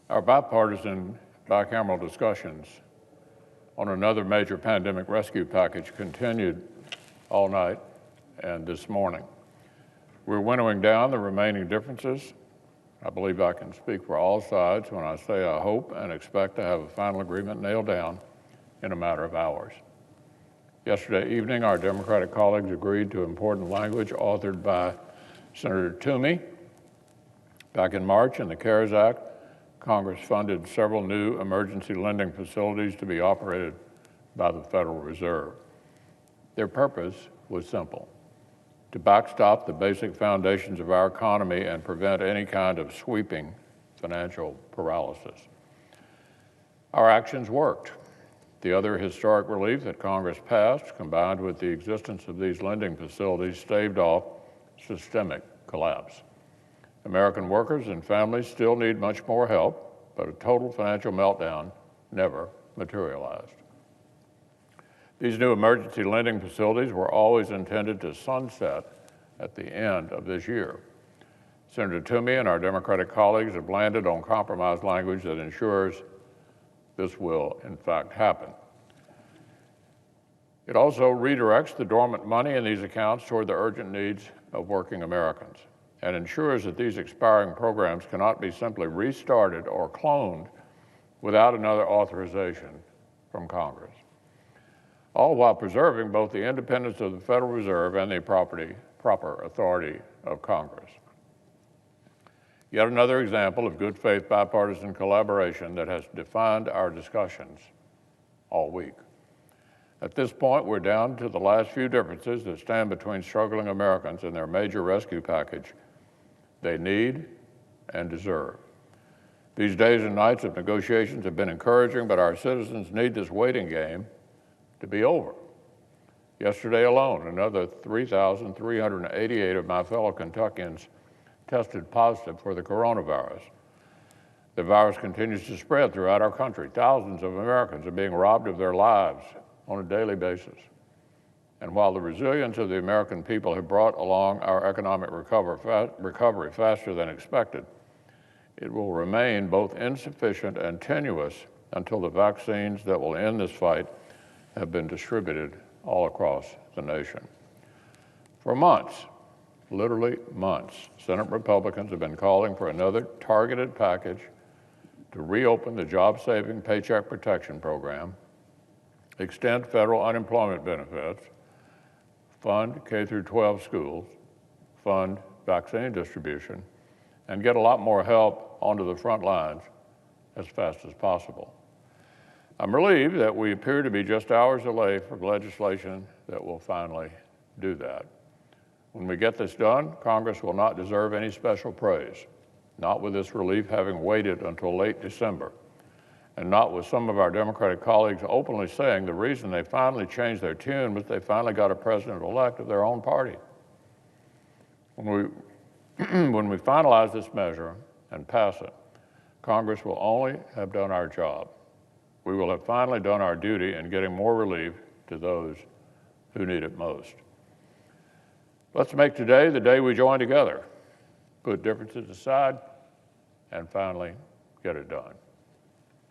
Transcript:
Our bipartisan bicameral discussions on another major pandemic rescue package continued all night and this morning. We're winnowing down the remaining differences. I believe I can speak for all sides when I say I hope and expect to have a final agreement nailed down in a matter of hours. Yesterday evening, our Democratic colleagues agreed to important language authored by Senator Toomey. Back in March, in the CARES Act, Congress funded several new emergency lending facilities to be operated by the Federal Reserve. Their purpose was simple: to backstop the basic foundations of our economy and prevent any kind of sweeping financial paralysis. Our actions worked. The other historic relief that Congress passed, combined with the existence of these lending facilities, staved off systemic collapse. American workers and families still need much more help, but a total financial meltdown never materialized. These new emergency lending facilities were always intended to sunset at the end of this year. Senator Toomey and our Democratic colleagues have landed on compromise language that ensures this will, in fact, happen. It also redirects the dormant money in these accounts toward the urgent needs of working Americans and ensures that these expiring programs cannot be simply restarted or cloned without another authorization from Congress, all while preserving both the independence of the Federal Reserve and the proper authority of Congress. Yet another example of good faith bipartisan collaboration that has defined our discussions all week. At this point, we're down to the last few differences that stand between struggling Americans and their major rescue package they need and deserve. These days and nights of negotiations have been encouraging, but our citizens need this waiting game to be over. Yesterday alone, another 3,388 of my fellow Kentuckians tested positive for the coronavirus. The virus continues to spread throughout our country. Thousands of Americans are being robbed of their lives on a daily basis. And while the resilience of the American people have brought along our economic recovery faster than expected, it will remain both insufficient and tenuous until the vaccines that will end this fight have been distributed all across the nation. For months, literally months, Senate Republicans have been calling for another targeted package to reopen the job-saving Paycheck Protection Program, extend federal unemployment benefits, fund K-12 schools, fund vaccine distribution, and get a lot more help onto the front lines as fast as possible. I'm relieved that we appear to be just hours away from legislation that will finally do that. When we get this done, Congress will not deserve any special praise, not with this relief having waited until late December, and not with some of our Democratic colleagues openly saying the reason they finally changed their tune was they finally got a president-elect of their own party. When we finalize this measure and pass it, Congress will only have done our job. We will have finally done our duty in getting more relief to those who need it most. Let's make today the day we join together, put differences aside, and finally get it done.